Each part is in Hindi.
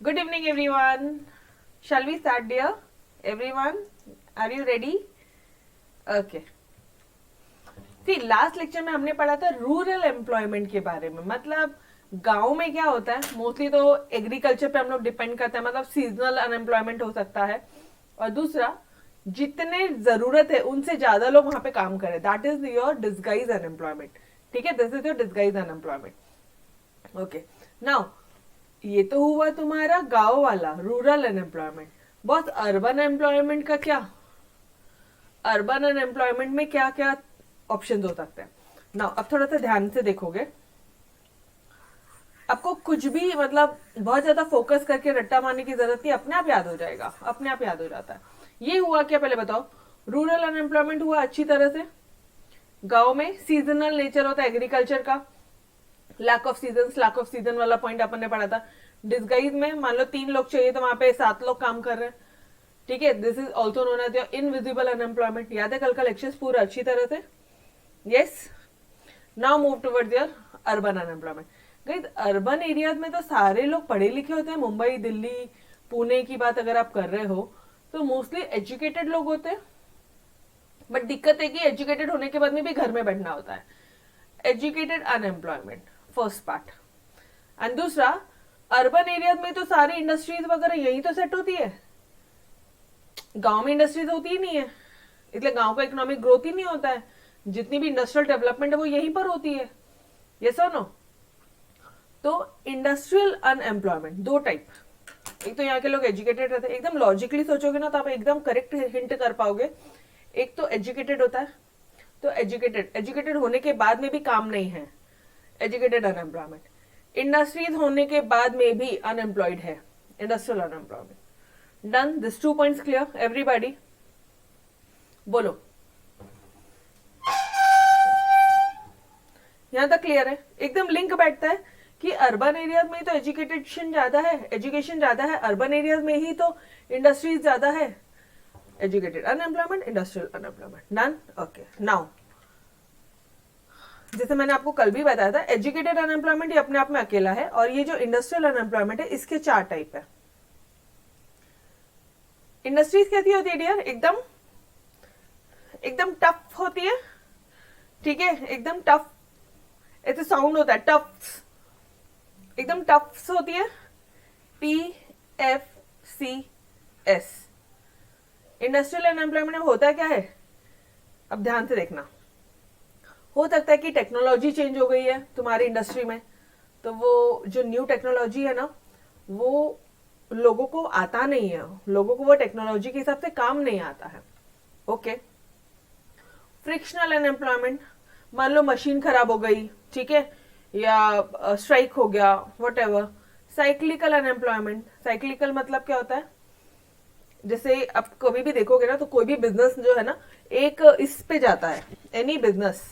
Good evening, everyone. Shall we start, dear? Everyone, are you ready? Okay. See, last lecture में हमने पढ़ा था रूरल एम्प्लॉयमेंट के बारे में. मतलब गांव में क्या होता है, मोस्टली तो एग्रीकल्चर पे हम लोग डिपेंड करते हैं. मतलब सीजनल अनएम्प्लॉयमेंट हो सकता है. और दूसरा, जितने जरूरत है उनसे ज्यादा लोग वहां पे काम करें. That is your disguise unemployment. ठीक है, this is your disguise unemployment. Okay. Now ये तो हुआ तुम्हारा गांव वाला rural unemployment. Boss, urban employment का क्या? अर्बन अनएम्प्लॉयमेंट में क्या क्या ऑप्शन हो सकते हैं. नाउ अब थोड़ा सा ध्यान से देखोगे, आपको कुछ भी मतलब बहुत ज्यादा फोकस करके रट्टा मारने की जरूरत नहीं. अपने आप याद हो जाएगा, अपने आप याद हो जाता है. ये हुआ क्या, पहले बताओ. रूरल अनएम्प्लॉयमेंट हुआ अच्छी तरह से. गांव में सीजनल नेचर होता है एग्रीकल्चर का. लैक ऑफ सीजन वाला पॉइंट अपन ने पढ़ा था. डिस्गाइज में मान लो 3 लोग चाहिए तो वहां पे 7 लोग काम कर रहे हैं. ठीक है, this is also known as your invisible unemployment. याद है कल का लेक्चर पूरा अच्छी तरह से. Yes. Now move towards your urban unemployment. Guys, urban areas में तो सारे लोग पढ़े लिखे होते हैं. मुंबई, दिल्ली, पुणे की बात अगर आप कर रहे हो तो मोस्टली एजुकेटेड लोग होते हैं. बट दिक्कत है कि एजुकेटेड होने के बाद में भी घर में बैठना होता है. Educated unemployment, first part. And दूसरा, अर्बन एरिया में तो सारी इंडस्ट्रीज वगैरह यही तो सेट होती है. गांव में इंडस्ट्रीज होती ही नहीं है, इसलिए गांव का इकोनॉमिक ग्रोथ ही नहीं होता है. जितनी भी इंडस्ट्रियल डेवलपमेंट है वो यहीं पर होती है. यस और नो. तो इंडस्ट्रियल अनएम्प्लॉयमेंट दो टाइप. एक तो यहाँ के लोग एजुकेटेड रहते हैं. एकदम लॉजिकली सोचोगे ना तो आप एकदम करेक्ट हिंट कर पाओगे. एक तो एजुकेटेड होता है, तो एजुकेटेड होने के बाद में भी काम नहीं है, एजुकेटेड अनएम्प्लॉयमेंट. इंडस्ट्रीज होने के बाद में भी अनएम्प्लॉयड है, industrial unemployment. Done. This 2 points clear everybody? बोलो, यहां तक क्लियर है? एकदम लिंक बैठता है कि अर्बन एरियाज में तो एजुकेशन ज्यादा है. अर्बन एरियाज में ही तो इंडस्ट्रीज ज्यादा है. Educated unemployment, industrial unemployment. Done. Okay. Now जैसे मैंने आपको कल भी बताया था, एजुकेटेड अनएम्प्लॉयमेंट ये अपने आप में अकेला है. और ये जो इंडस्ट्रियल अनएम्प्लॉयमेंट है इसके 4 टाइप है. इंडस्ट्रीज कैसी होती है डियर? एकदम एकदम टफ होती है. ठीक है, एकदम टफ. ऐसे साउंड होता है टफ. एकदम टफ होती है. TFCS. इंडस्ट्रियल अनएम्प्लॉयमेंट में होता क्या है, अब ध्यान से देखना. हो सकता है कि टेक्नोलॉजी चेंज हो गई है तुम्हारी इंडस्ट्री में, तो वो जो न्यू टेक्नोलॉजी है ना वो लोगों को आता नहीं है. लोगों को वो टेक्नोलॉजी के हिसाब से काम नहीं आता है. ओके. फ्रिक्शनल अनएम्प्लॉयमेंट, मान लो मशीन खराब हो गई, ठीक है, या स्ट्राइक हो गया, what ever. Cyclical unemployment. Cyclical मतलब क्या होता है, जैसे आप कभी भी देखोगे ना तो कोई भी बिजनेस जो है ना एक इस पे जाता है. एनी बिजनेस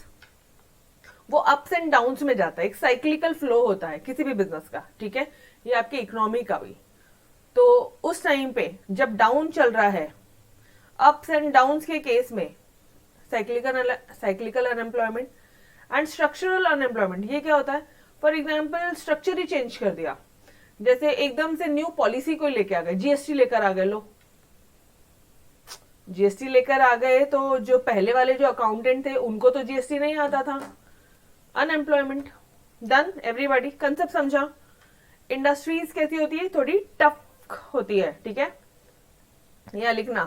वो अप्स एंड डाउन्स में जाता है. एक साइक्लिकल फ्लो होता है किसी भी बिजनेस का. ठीक है, ये आपकी इकोनॉमी का भी. तो उस टाइम पे जब डाउन चल रहा है, अप्स एंड डाउन्स के केस में cyclical unemployment. And structural unemployment, ये क्या होता है, for example structure he change कर दिया. जैसे एकदम से न्यू पॉलिसी कोई लेके आ गए, जीएसटी लेकर आ गए. लो, जीएसटी लेकर आ गए तो जो पहले वाले जो अकाउंटेंट थे उनको तो जीएसटी नहीं आता था. अनएम्प्लॉयमेंट. Done everybody? कंसेप्ट समझा? इंडस्ट्रीज कैसी होती है, थोड़ी टफ होती है. ठीक है, यह लिखना.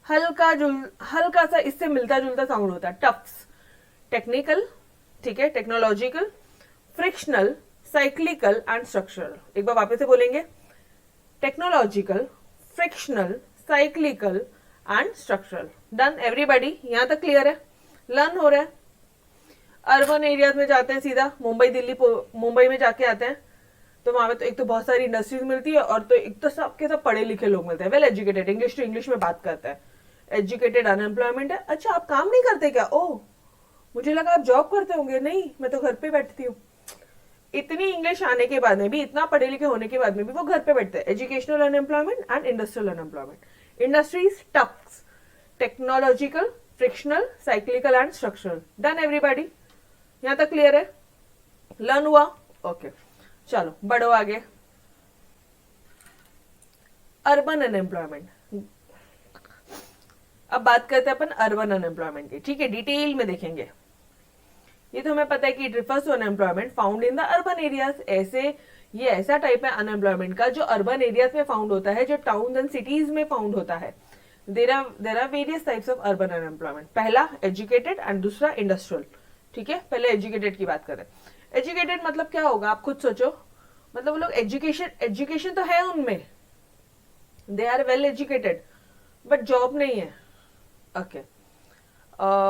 हल्का सा इससे मिलता जुलता साउंड होता है. टफ्स, टेक्निकल, ठीक है, technological, frictional, cyclical and structural. एक बार वापस से बोलेंगे. Technological, frictional, cyclical and structural. Done everybody? यहां तक क्लियर है? लर्न हो रहा है? अर्बन एरियाज में जाते हैं सीधा, मुंबई दिल्ली, मुंबई में जाके आते हैं तो वहां पे तो एक तो बहुत सारी इंडस्ट्रीज मिलती है, और तो एक तो सबके सब पढ़े लिखे लोग मिलते हैं, well educated, English to English में बात करते हैं. एजुकेटेड अनएम्प्लॉयमेंट है. अच्छा, आप काम नहीं करते क्या? ओह, मुझे लगा आप जॉब करते होंगे. नहीं, मैं तो घर पे बैठती हूँ. इतनी इंग्लिश आने के बाद में भी, इतना पढ़े लिखे होने के बाद में भी वो घर पे बैठते हैं. Educational unemployment and industrial unemployment. Industries tough, technological, frictional, cyclical and structural. Done everybody? यहां तक क्लियर है? लर्न हुआ? ओके. चलो बढ़ो आगे. अर्बन अनएम्प्लॉयमेंट, अब बात करते हैं अपन अर्बन अनएम्प्लॉयमेंट की, ठीक है, डिटेल में देखेंगे। ये तो हमें पता है कि it refers to unemployment found in the urban areas. ऐसे ये ऐसा टाइप है अनएम्प्लॉयमेंट का जो अर्बन एरियाज में फाउंड होता है, जो टाउन एंड सिटीज में फाउंड होता है। There are various types of urban unemployment. पहला एजुकेटेड एंड दूसरा इंडस्ट्रियल, ठीक है। पहले एजुकेटेड की बात करें। एजुकेटेड मतलब क्या होगा, आप खुद सोचो, मतलब वो लोग एजुकेशन तो है उनमें, they are well educated, but job नहीं है। Okay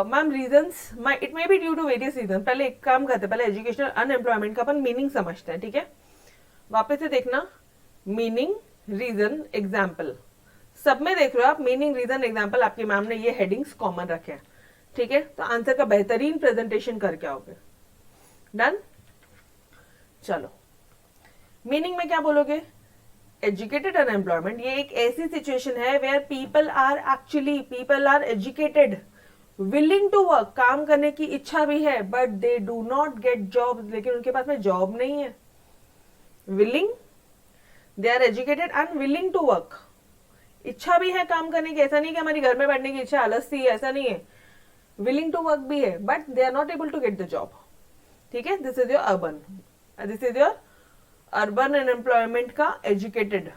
ma'am, reasons it may be due to various reason. पहले एक काम करते हैं, पहले एजुकेशनल अनएम्प्लॉयमेंट का अपन मीनिंग समझते हैं, ठीक है। वापस से देखना, मीनिंग, रीजन, एग्जाम्पल, सब में देख रहे हो आप मीनिंग, रीजन, एग्जाम्पल, आपकी मैम ने ये हेडिंग्स कॉमन रखे हैं, ठीक है। तो आंसर का बेहतरीन प्रेजेंटेशन करके आओगे। डन, चलो मीनिंग में क्या बोलोगे, एजुकेटेड अनएम्प्लॉयमेंट ये एक ऐसी सिचुएशन है where people are educated, willing to work, काम करने की इच्छा भी है, but they do not get job, लेकिन उनके पास में जॉब नहीं है। Willing, they are educated and willing to work, इच्छा भी है काम करने की, ऐसा नहीं कि हमारी घर में बैठने की इच्छा आलस थी, ऐसा नहीं है, विलिंग टू वर्क भी है, but they are not able to get the job, ठीक है। This is your urban, this is your urban unemployment का educated.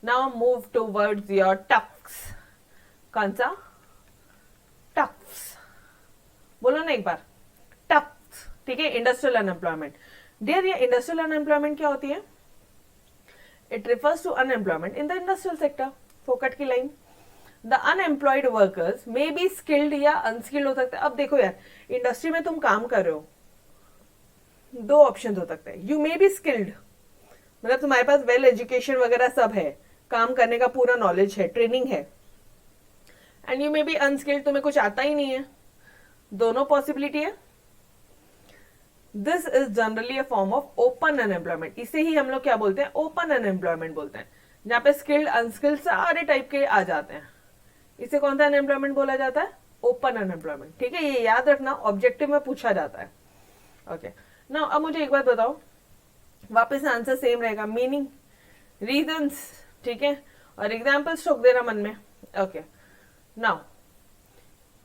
Now move towards your tufts. कौन सा, टफ्स, बोलो ना एक बार, टफ्स, ठीक है। Industrial unemployment. डियर, ये इंडस्ट्रियल अनएम्प्लॉयमेंट क्या होती है, it refers to unemployment in the industrial sector. फोकट की line, the unemployed workers may be skilled या अनस्किल्ड हो सकते हैं। अब देखो यार, इंडस्ट्री में तुम काम कर रहे हो, दो ऑप्शन हो सकते हैं, यू मे बी स्किल्ड, मतलब तुम्हारे पास वेल एजुकेशन वगैरह सब है, काम करने का पूरा नॉलेज है, ट्रेनिंग है, and you may be unskilled, तुम्हें कुछ आता ही नहीं है, दोनों पॉसिबिलिटी है। This is generally a form of open unemployment, इसे ही हम लोग क्या बोलते हैं, ओपन अनएम्प्लॉयमेंट बोलते हैं, जहां पे स्किल्ड अनस्किल्ड सारे टाइप के आ जाते हैं। इसे कौन सा अनएम्प्लॉयमेंट बोला जाता है, ओपन अनएम्प्लॉयमेंट, ठीक है। ये याद रखना, ऑब्जेक्टिव में पूछा जाता है। ओके ना, अब मुझे एक बात बताओ, वापस आंसर सेम रहेगा, मीनिंग, रीजंस, ठीक है, और एग्जाम्पल्स ठोक देना मन में। ओके नाउ,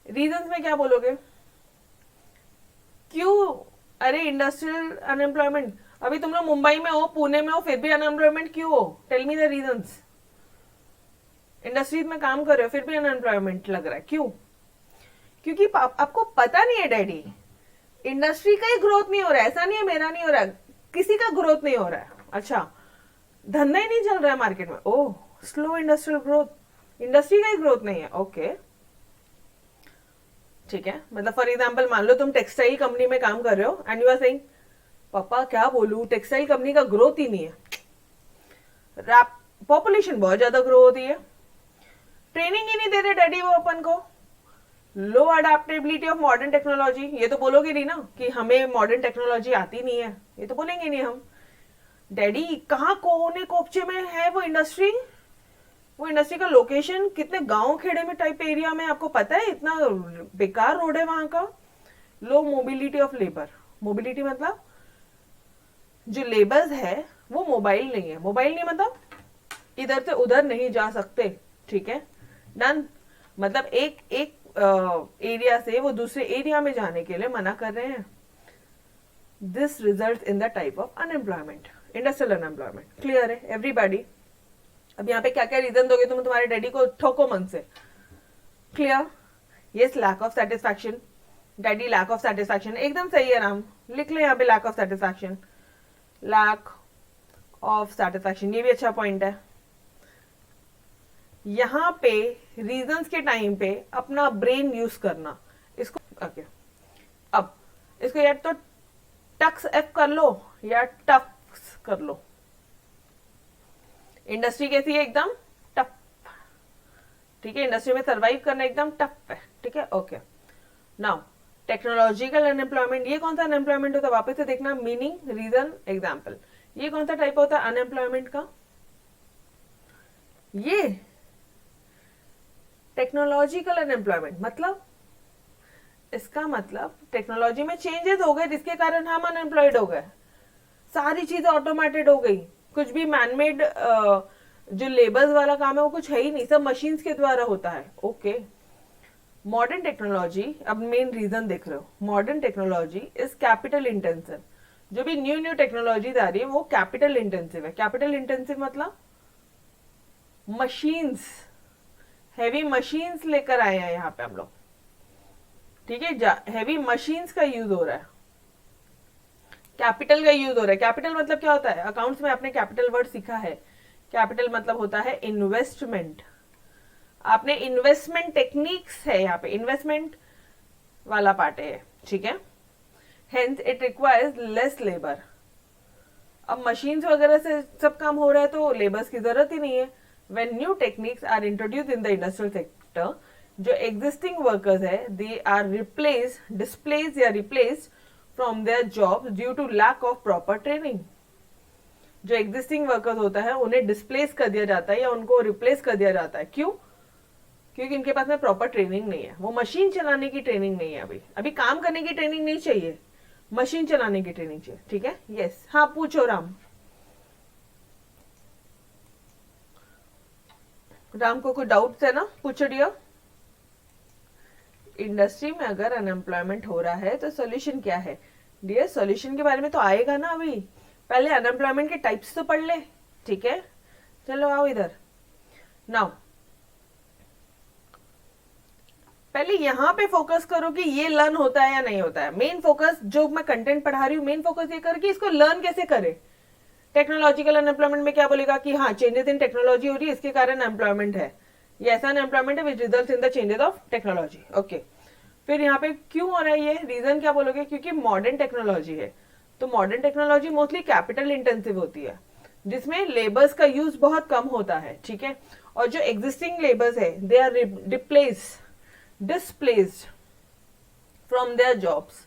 रीजंस में क्या बोलोगे, क्यों, अरे इंडस्ट्रियल अनएम्प्लॉयमेंट, अभी तुम लोग मुंबई में हो, पुणे में हो, फिर भी अनएम्प्लॉयमेंट क्यों हो, tell me the reasons. Industries में काम कर रहे हो फिर भी अनएम्प्लॉयमेंट लग रहा है, क्यों, क्योंकि आपको पता नहीं है डैडी, इंडस्ट्री का ही ग्रोथ नहीं हो रहा है, ऐसा नहीं है मेरा नहीं हो रहा है, किसी का ग्रोथ नहीं हो रहा है। अच्छा, धंधा ही नहीं चल रहा है मार्केट में, ओह स्लो इंडस्ट्रियल ग्रोथ, इंडस्ट्री का ही ग्रोथ नहीं है, ओके ठीक है। मतलब फॉर एग्जांपल मान लो तुम टेक्सटाइल कंपनी में काम कर रहे हो एंड यू आर सेइंग पापा क्या बोलूं, टेक्सटाइल कंपनी का ग्रोथ ही नहीं है, पॉपुलेशन बहुत ज्यादा ग्रो होती है, ट्रेनिंग ही नहीं दे रहे डैडी वो अपन को, लो अडेप्टेबिलिटी ऑफ मॉडर्न टेक्नोलॉजी, ये तो बोलोगे नहीं ना कि हमें मॉडर्न टेक्नोलॉजी आती नहीं है, ये तो बोलेंगे नहीं हम। डैडी कहाँ कोने कोपचे में है वो इंडस्ट्री, वो इंडस्ट्री का लोकेशन कितने गांव खेड़े में टाइप एरिया में, आपको पता है इतना बेकार रोड है वहां का, लो मोबिलिटी ऑफ लेबर, मोबिलिटी मतलब जो लेबर्स है वो मोबाइल नहीं है, मोबाइल नहीं मतलब इधर से उधर नहीं जा सकते, ठीक है डन। मतलब एक एरिया से वो दूसरे एरिया में जाने के लिए मना कर रहे हैं। This result in the type of unemployment, industrial unemployment. Clear है एवरीबॉडी? अब यहाँ पे क्या क्या रीजन दोगे तुम तुम्हारे डैडी को, ठोको मन से। Clear? Yes, lack of satisfaction, daddy lack of satisfaction, एकदम सही है राम, लिख ले यहाँ पे lack of satisfaction, lack of satisfaction, ये भी अच्छा पॉइंट है। यहाँ पे रीजंस के टाइम पे अपना ब्रेन यूज करना, इसको ओके अब इसको या तो टक्स एफ कर लो या टफ्स कर लो। इंडस्ट्री कैसी है, एकदम टफ, ठीक है, इंडस्ट्री में सरवाइव करना एकदम टफ है, ठीक है ओके। नाउ टेक्नोलॉजिकल अनएम्प्लॉयमेंट, ये कौन सा अनएम्प्लॉयमेंट होता है, वापस से देखना, मीनिंग, रीजन, एग्जाम्पल, ये कौन सा टाइप होता है अनएम्प्लॉयमेंट का, ये टेक्नोलॉजिकल अनएम्प्लॉयमेंट, मतलब इसका मतलब टेक्नोलॉजी में चेंजेस हो गए जिसके कारण हम अनएम्प्लॉयड हो गए, सारी चीजें ऑटोमेटेड हो गई, कुछ भी मैनमेड जो लेबर्स वाला काम है वो कुछ है ही नहीं, सब मशीन्स के द्वारा होता है। ओके, मॉडर्न टेक्नोलॉजी, अब मेन रीजन देख रहे हो, modern technology is capital intensive. जो भी न्यू न्यू टेक्नोलॉजी आ रही है वो कैपिटल इंटेंसिव है। कैपिटल इंटेंसिव मतलब मशीन्स, हैवी मशीन्स लेकर आए हैं यहाँ पे हम लोग, ठीक है। हैवी मशीन्स का यूज हो रहा है, कैपिटल का यूज हो रहा है। कैपिटल मतलब क्या होता है, अकाउंट्स में आपने कैपिटल वर्ड सीखा है। कैपिटल मतलब होता है इन्वेस्टमेंट। आपने इन्वेस्टमेंट टेक्निक्स है यहाँ पे, इन्वेस्टमेंट वाला पार्ट है, ठीक है। Hence it requires less labour. अब मशीन्स वगैरह से सब काम हो रहा है तो लेबर्स की जरूरत ही नहीं है। When new techniques are introduce in the industrial sector, जो एग्जिस्टिंग वर्कर्स है दे आर डिस्प्लेस या replaced from their job due to lack of proper training. जो एग्जिस्टिंग वर्कर्स होता है उन्हें डिस्प्लेस कर दिया जाता है या उनको रिप्लेस कर दिया जाता है। क्यों? क्योंकि इनके पास में प्रॉपर ट्रेनिंग नहीं है, वो मशीन चलाने की ट्रेनिंग नहीं है। अभी काम करने की ट्रेनिंग नहीं चाहिए, मशीन चलाने की ट्रेनिंग चाहिए, ठीक है। यस, हाँ पूछो राम। राम को कोई डाउट है ना, पूछो डियर। इंडस्ट्री में अगर अनएम्प्लॉयमेंट हो रहा है तो सोल्यूशन क्या है डियर? सोल्यूशन के बारे में तो आएगा ना, अभी पहले अनएम्प्लॉयमेंट के टाइप्स तो पढ़ ले, ठीक है। चलो आओ इधर। नाउ पहले यहां पे फोकस करो कि ये लर्न होता है या नहीं होता है। मेन फोकस जो मैं कंटेंट पढ़ा रही हूँ, मेन फोकस ये कर कि इसको लर्न कैसे करे। टेक्नोलॉजिकल अनएम्प्लॉयमेंट में क्या बोलेगा कि हाँ चेंजेस इन टेक्नोलॉजी हो रही है, इसके कारण अनएम्प्लॉयमेंट है, ये ऐसा अनएम्प्लॉयमेंट है which results in the changes of technology. Okay, फिर यहाँ पे क्यों हो रहा है ये, रीजन क्या बोलोगे? क्योंकि मॉडर्न टेक्नोलॉजी है। तो modern technology mostly capital intensive होती है, जिसमें लेबर्स का यूज बहुत कम होता है, ठीक है। और जो एग्जिस्टिंग लेबर्स है they are displaced from their jobs.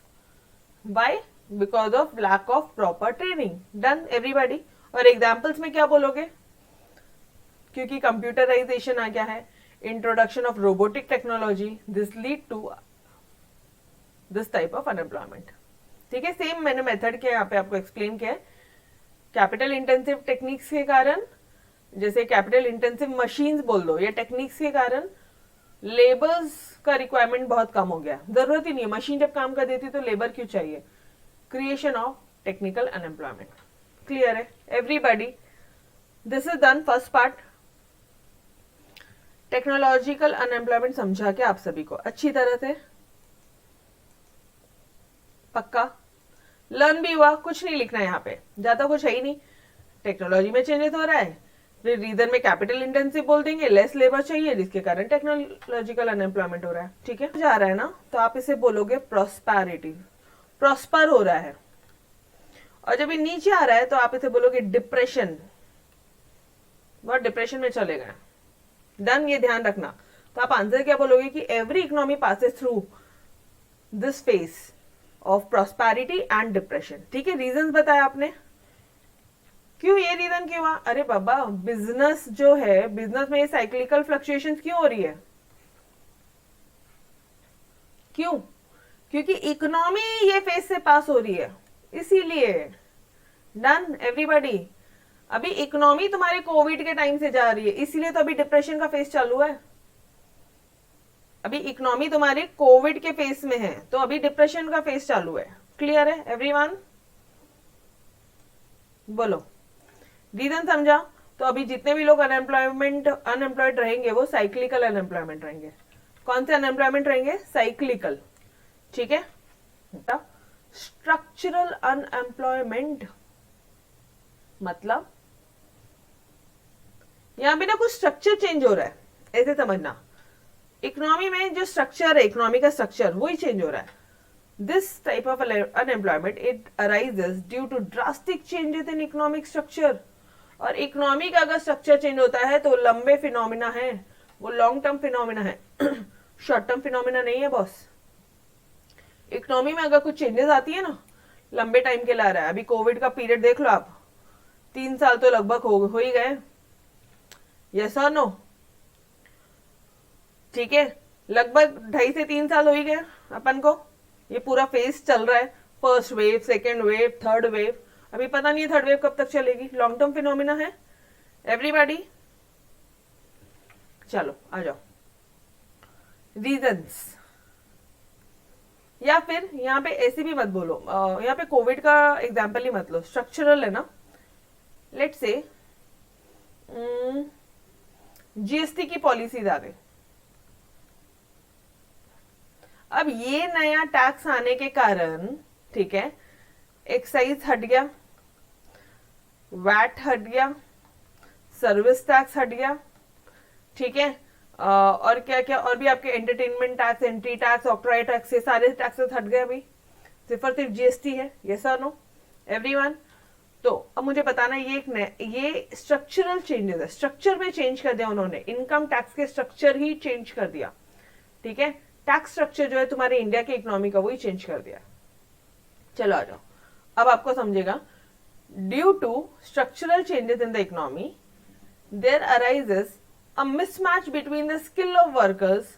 Why? Because of lack of proper training. Done everybody? और एग्जाम्पल्स में क्या बोलोगे? क्योंकि कंप्यूटराइजेशन आ गया है, introduction of robotic technology, this lead to this type of unemployment, ठीक है। सेम मैंने मेथड के यहाँ पे आपको एक्सप्लेन किया है। कैपिटल इंटेंसिव टेक्निक्स के कारण, जैसे कैपिटल इंटेंसिव मशीन्स बोल दो, या टेक्निक्स के कारण लेबर्स का रिक्वायरमेंट बहुत कम हो गया, जरूरत ही नहीं है। मशीन जब काम कर देती तो लेबर क्यों चाहिए? Creation of technical unemployment. Clear है everybody? This is done first part. Technological unemployment समझा के आप सभी को अच्छी तरह से, पक्का? लर्न भी हुआ, कुछ नहीं लिखना है यहाँ पे, ज्यादा कुछ है ही नहीं। टेक्नोलॉजी में चेंजेस हो रहा है, फिर रीजन में कैपिटल इंटेंसिव बोल देंगे, लेस लेबर चाहिए जिसके कारण टेक्नोलॉजिकल अनएम्प्लॉयमेंट हो रहा है, ठीक है। जा रहा है ना, तो आप इसे बोलोगे प्रॉस्पेरिटी, प्रॉस्पर हो रहा है। और जब ये नीचे आ रहा है तो आप इसे बोलोगे डिप्रेशन, बहुत डिप्रेशन में चले गए। डन, ये ध्यान रखना। तो आप आंसर क्या बोलोगे कि every economy passes through this phase of prosperity and depression, ठीक है। रीजन बताया आपने, क्यों ये रीजन क्यों हुआ? अरे बाबा, बिजनेस जो है, बिजनेस में ये साइक्लिकल फ्लक्चुएशंस क्यों हो रही है? क्यों? क्योंकि इकोनॉमी ये फेज से पास हो रही है, इसीलिए। Done everybody? अभी इकोनॉमी तुम्हारे कोविड के टाइम से जा रही है, इसीलिए तो अभी डिप्रेशन का फेज चालू है। अभी इकोनॉमी तुम्हारे कोविड के फेज में है, तो अभी डिप्रेशन का फेज चालू है। क्लियर है एवरीवन? बोलो, रीजन समझा? तो अभी जितने भी लोग अनएम्प्लॉयड रहेंगे वो साइक्लिकल अनएम्प्लॉयमेंट रहेंगे। कौन से अनएम्प्लॉयमेंट रहेंगे? साइक्लिकल, ठीक है। स्ट्रक्चरल अनएम्प्लॉयमेंट मतलब यहां भी ना कुछ स्ट्रक्चर चेंज हो रहा है, ऐसे समझना। इकोनॉमी में जो स्ट्रक्चर है, इकोनॉमी का स्ट्रक्चर वही चेंज हो रहा है। This type of unemployment it arises due to drastic changes in economic structure. और इकोनॉमी का अगर स्ट्रक्चर चेंज होता है तो लंबे फिनोमिना है, वो लॉन्ग टर्म फिनोमिना है, शॉर्ट टर्म फिनोमिना नहीं है बॉस। इकोनॉमी में अगर कुछ चेंजेस आती है ना, लंबे टाइम के लिए आ रहा है। अभी कोविड का पीरियड देख लो आप, 3 साल तो लगभग हो ही गए, यस और नो? ठीक है, लगभग 2.5 से 3 साल हो ही गए अपन को। ये पूरा फेज चल रहा है, first wave, second wave, third wave. अभी पता नहीं थर्ड वेव कब तक चलेगी, लॉन्ग टर्म फिनोमिना है एवरीबॉडी। चलो आ जाओ, रीजंस, या फिर यहाँ पे ऐसे भी मत बोलो, यहाँ पे कोविड का एग्जाम्पल ही मत लो, स्ट्रक्चरल है ना। लेट्स से जीएसटी की पॉलिसीज आ गई, अब ये नया टैक्स आने के कारण, ठीक है, एक्साइज हट गया, वैट हट गया, सर्विस टैक्स हट गया, ठीक है, और क्या क्या और भी आपके entertainment tax, entry tax, octroi tax, ये सारे टैक्सेस हट गए अभी, सिर्फ और सिर्फ जीएसटी है। यस और नो एवरीवन? तो अब मुझे बताना ये स्ट्रक्चरल चेंजेस है, स्ट्रक्चर में चेंज कर दिया उन्होंने, इनकम टैक्स के स्ट्रक्चर ही चेंज कर दिया, ठीक है, टैक्स स्ट्रक्चर जो है तुम्हारे इंडिया के इकोनॉमी का वही चेंज कर दिया। चलो आ जाओ, अब आपको समझेगा, due to structural changes in the economy there arises a mismatch between the skill of workers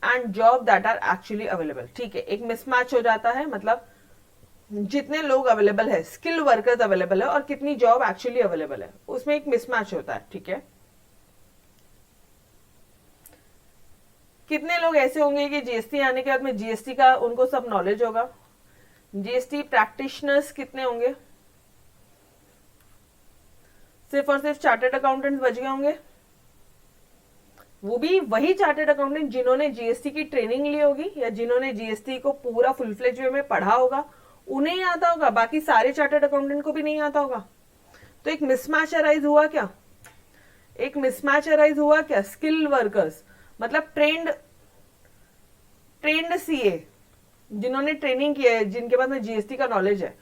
and job that are actually available। ठीक है, एक मिसमैच हो जाता है, मतलब जितने लोग अवेलेबल है, स्किल वर्कर्स अवेलेबल है, और कितनी जॉब एक्चुअली अवेलेबल है, उसमें एक मिसमैच होता है, ठीक है। कितने लोग ऐसे होंगे कि जीएसटी आने के बाद में जीएसटी का उनको सब नॉलेज होगा, जीएसटी प्रैक्टिशनर्स कितने होंगे? सिर्फ और सिर्फ चार्टर्ड अकाउंटेंट्स बच गए होंगे, वो भी वही चार्टर्ड अकाउंटेंट जिन्होंने जीएसटी की ट्रेनिंग ली होगी या जिन्होंने जीएसटी को पूरा फुल फ्लेज वे में पढ़ा होगा, उन्हें ही आता होगा, बाकी सारे चार्टर्ड अकाउंटेंट को भी नहीं आता होगा। तो एक मिसमैच अराइज हुआ क्या? एक मिसमैच अराइज हुआ क्या? स्किल वर्कर्स मतलब ट्रेंड सीए जिन्होंने ट्रेनिंग की है, जिनके पास में जीएसटी का नॉलेज है,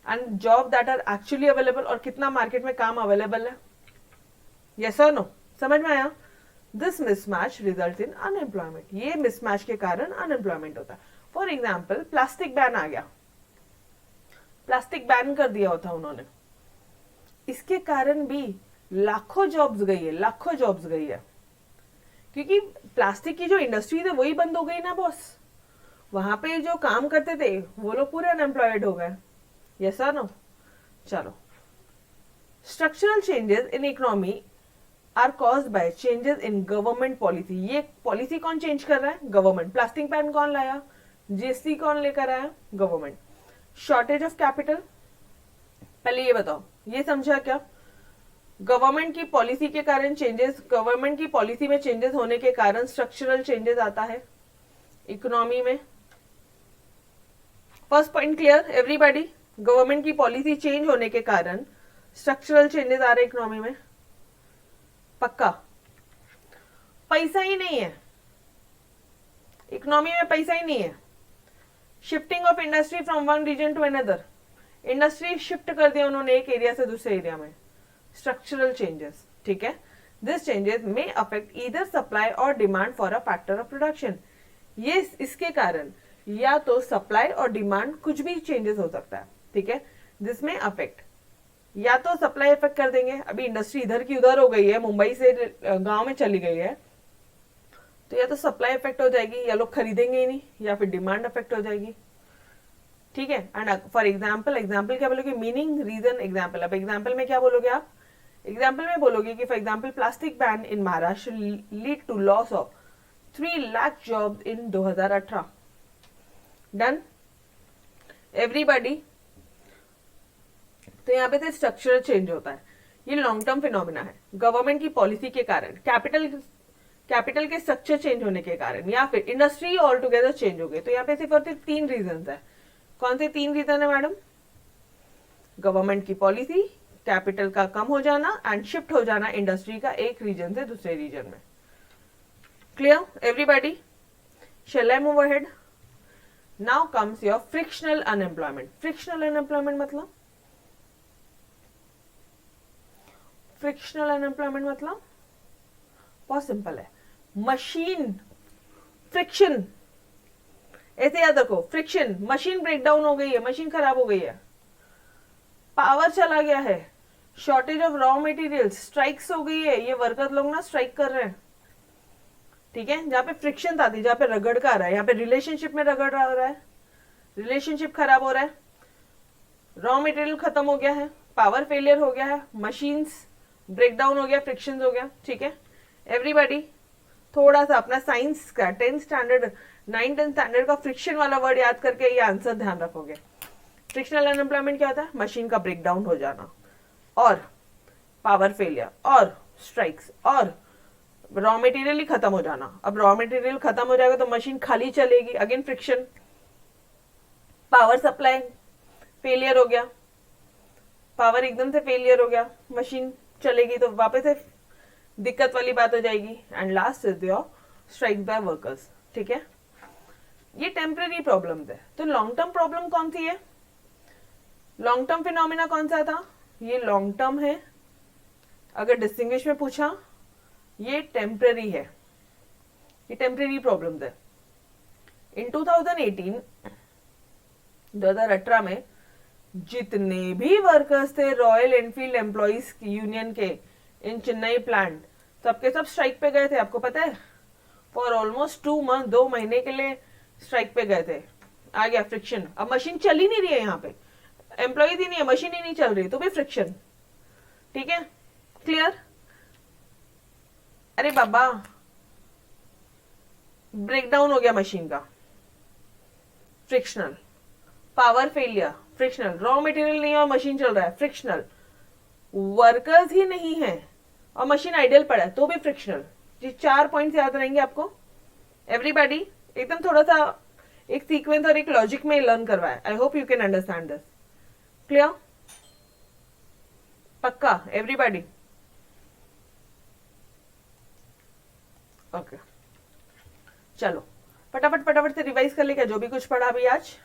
and job that are actually available, और कितना मार्केट में काम अवेलेबल है। यस और नो? समझ में आया? This mismatch result in unemployment, ये मिसमैच के कारण अनएम्प्लॉयमेंट होता है। फॉर एग्जाम्पल प्लास्टिक बैन आ गया, प्लास्टिक बैन कर दिया होता उन्होंने, इसके कारण भी लाखों जॉब्स गई है, लाखों जॉब्स गई है, क्योंकि प्लास्टिक की जो इंडस्ट्री है वही बंद हो गई ना बॉस, वहां पे जो काम करते थे वो लोग पूरे अनएम्प्लॉयड हो गए। यस और नो? चलो, structural changes in economy are caused by changes in government policy. ये पॉलिसी कौन चेंज कर रहा है? गवर्नमेंट। प्लास्टिक बैन कौन लाया? जीएसटी कौन लेकर आया? गवर्नमेंट। शॉर्टेज ऑफ कैपिटल, पहले ये बताओ, ये समझा क्या? गवर्नमेंट की पॉलिसी के कारण चेंजेस, गवर्नमेंट की पॉलिसी में चेंजेस होने के कारण स्ट्रक्चरल चेंजेस आता है इकोनॉमी में। First point clear everybody? Government की पॉलिसी चेंज होने के कारण स्ट्रक्चरल चेंजेस आ रहे इकोनॉमी में, पक्का? पैसा ही नहीं है इकोनॉमी में, पैसा ही नहीं है। Shifting of industry from one region to another, industry shift कर दिया उन्होंने एक एरिया से दूसरे एरिया में, स्ट्रक्चरल चेंजेस, ठीक है। दिस चेंजेस में अफेक्ट ईदर सप्लाई और demand for a factor of production. ये इसके कारण या तो सप्लाई और डिमांड कुछ भी चेंजेस हो सकता है, ठीक है। जिसमें अफेक्ट या तो सप्लाई इफेक्ट कर देंगे, अभी इंडस्ट्री इधर की उधर हो गई है, मुंबई से गांव में चली गई है, तो या तो सप्लाई इफेक्ट हो जाएगी, या लोग खरीदेंगे ही नहीं, या फिर डिमांड इफेक्ट हो जाएगी, ठीक है। एंड फॉर एग्जाम्पल, एग्जाम्पल क्या बोलोगे? Meaning, reason, example. अब एग्जाम्पल में क्या बोलोगे आप? एग्जाम्पल में बोलोगे कि for example plastic ban in Maharashtra lead to loss of 3 lakh jobs in 2018। Done everybody? तो यहाँ पे स्ट्रक्चरल चेंज होता है, ये लॉन्ग टर्म फिनोमिना है, गवर्नमेंट की पॉलिसी के कारण, कैपिटल के स्ट्रक्चर चेंज होने के कारण, या फिर इंडस्ट्री ऑल टुगेदर चेंज हो गई। तो यहाँ पे सिर्फ और सिर्फ 3 रीजन है। कौन से 3 रीजन है मैडम? गवर्नमेंट की पॉलिसी, कैपिटल का कम हो जाना, एंड शिफ्ट हो जाना इंडस्ट्री का एक रीजन से दूसरे रीजन में। Clear everybody? Shall I move ahead? Now comes your frictional unemployment. Frictional unemployment मतलब, फ्रिक्शनल अनएम्प्लॉयमेंट मतलब बहुत सिंपल है, मशीन फ्रिक्शन, ऐसे याद रखो, फ्रिक्शन, मशीन ब्रेकडाउन हो गई है, मशीन खराब हो गई है, पावर चला गया है, shortage of raw materials, strikes हो गई है, ये वर्कर लोग ना स्ट्राइक कर रहे हैं, ठीक है। जहां पे फ्रिक्शन आती है, जहां पे रगड़ का आ रहा है, यहाँ पे रिलेशनशिप में रगड़ रहा है, रिलेशनशिप खराब हो रहा है, रॉ मटेरियल खत्म हो गया है, पावर फेलियर हो गया है, मशीन्स ब्रेकडाउन हो गया, फ्रिक्शन हो गया, ठीक है। एवरीबॉडी थोड़ा सा अपना साइंस का 10th स्टैंडर्ड 9th स्टैंडर्ड का फ्रिक्शन वाला वर्ड याद करके ये आंसर ध्यान रखोगे। फ्रिक्शनल अनएम्प्लॉयमेंट क्या होता है? मशीन का ब्रेकडाउन हो जाना और पावर फेलियर और स्ट्राइक्स और रॉ मटेरियल ही खत्म हो जाना। अब रॉ मटेरियल खत्म हो जाएगा तो मशीन खाली चलेगी, again friction. Power supply failure हो गया, पावर एकदम से फेलियर हो गया, मशीन चलेगी तो वापस से दिक्कत वाली बात हो जाएगी। And last is your strike by workers. ठीक है, ये टेम्पररी प्रॉब्लम्स है। तो लॉन्ग टर्म प्रॉब्लम कौन सी है? लॉन्ग टर्म फिनोमिना कौन सा था? ये लॉन्ग टर्म है। अगर डिस्टिंग्विश में पूछा, ये टेम्पररी है, ये टेम्पररी प्रॉब्लम्स है। इन 2018 में जितने भी वर्कर्स थे रॉयल एनफील्ड एम्प्लॉइज यूनियन के इन चेन्नई प्लांट, सबके सब स्ट्राइक पे गए थे। आपको पता है, फॉर ऑलमोस्ट 2 मंथ, 2 महीने के लिए स्ट्राइक पे गए थे। आ गया फ्रिक्शन। अब मशीन चल ही नहीं रही है, यहाँ पे एम्प्लॉइज ही नहीं है, मशीन ही नहीं चल रही, तो भी फ्रिक्शन। ठीक है, क्लियर? अरे बाबा, ब्रेकडाउन हो गया मशीन का, frictional. Power failure, frictional. Raw material नहीं है और मशीन चल रहा है, फ्रिक्शनल। वर्कर्स ही नहीं है और मशीन आइडियल पड़ा है, तो भी फ्रिक्शनल। ये 4 पॉइंट्स याद रहेंगे आपको। एवरीबॉडी एकदम थोड़ा सा एक सीक्वेंस और एक लॉजिक में लर्न करवाया। I hope you can understand this. Clear? पक्का? एवरीबॉडी ओके, चलो फटाफट फटाफट से रिवाइज कर ले क्या जो भी कुछ पढ़ा अभी आज।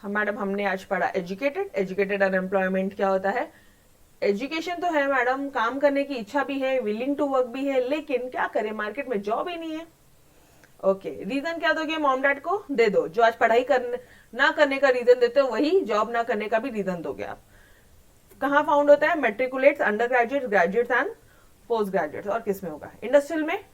मैडम हमने आज पढ़ा एजुकेटेड। एजुकेटेड अनएम्प्लॉयमेंट क्या होता है? एजुकेशन तो है मैडम, काम करने की इच्छा भी है, विलिंग टू वर्क भी है, लेकिन क्या करें, मार्केट में जॉब ही नहीं है। ओके, रीजन क्या दोगे? मॉम डैड को दे दो। जो आज पढ़ाई ना करने का रीजन देते हो, वही जॉब ना करने का भी रीजन दोगे आप। कहाँ फाउंड होता है? Matriculates, under graduate, graduates and post graduates. और किस में होगा? इंडस्ट्रियल में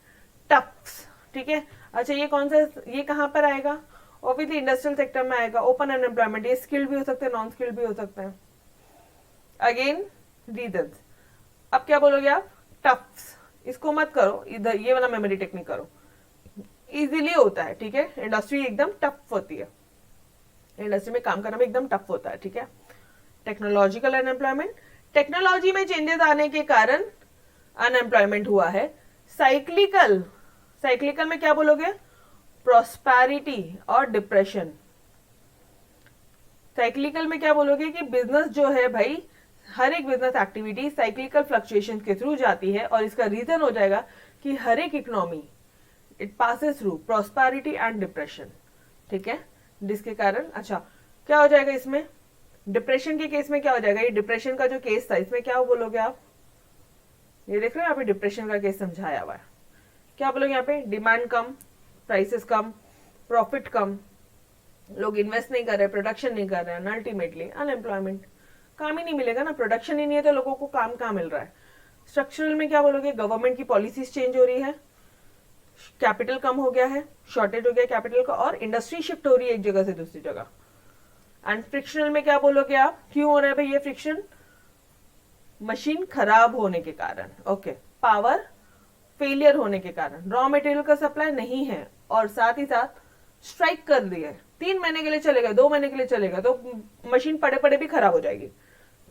टफ्स। ठीक है, अच्छा ये कौन सा, ये कहाँ पर आएगा? ऑब्वियसली इंडस्ट्रियल सेक्टर में आएगा। ओपन अनएम्प्लॉयमेंट, ये स्किल्ड भी हो सकते हैं, नॉन स्किल्ड भी हो सकते हैं। Again reasons. अब क्या बोलोगे आप? टफ्स। इसको मत करो, इधर ये वाला मेमोरी टेक्निक करो, इजीली होता है। ठीक है, इंडस्ट्री एकदम टफ होती है, इंडस्ट्री में काम करना भी एकदम टफ होता है। ठीक है, टेक्नोलॉजिकल अनएम्प्लॉयमेंट, टेक्नोलॉजी में चेंजेस आने के कारण अनएम्प्लॉयमेंट हुआ है। साइक्लिकल, साइक्लिकल में क्या बोलोगे? प्रॉस्पेरिटी और डिप्रेशन। साइक्लिकल में क्या बोलोगे कि बिजनेस जो है भाई, हर एक बिजनेस एक्टिविटी साइक्लिकल फ्लक्चुएशन के थ्रू जाती है, और इसका रीजन हो जाएगा कि हर एक economy it passes through prosperity and depression. ठीक है, जिसके कारण अच्छा क्या हो जाएगा इसमें? डिप्रेशन के केस में क्या हो जाएगा? ये डिप्रेशन का जो केस था, इसमें क्या बोलोगे आप? ये देख रहे हो यहाँ पे डिप्रेशन का केस समझाया हुआ है। क्या बोलोगे यहाँ पे? डिमांड कम, प्राइसेस कम, प्रॉफिट कम, लोग इन्वेस्ट नहीं कर रहे, प्रोडक्शन नहीं कर रहे हैं, अल्टीमेटली अनएम्प्लॉयमेंट। काम ही नहीं मिलेगा ना, प्रोडक्शन ही नहीं है तो लोगों को काम कहाँ मिल रहा है? स्ट्रक्चरल में क्या बोलोगे? गवर्नमेंट की पॉलिसीज चेंज हो रही है, कैपिटल कम हो गया है, शॉर्टेज हो गया कैपिटल का, और इंडस्ट्री शिफ्ट हो रही है एक जगह से दूसरी जगह। एंड फ्रिक्शनल में क्या बोलोगे आप? क्यों हो रहा है भाई ये फ्रिक्शन? मशीन खराब होने के कारण। ओके, पावर फेलियर होने के कारण, रॉ मटेरियल का सप्लाई नहीं है, और साथ ही साथ स्ट्राइक कर दी है। 3 महीने के लिए चलेगा, 2 महीने के लिए चलेगा, तो मशीन पड़े पड़े भी खराब हो जाएगी।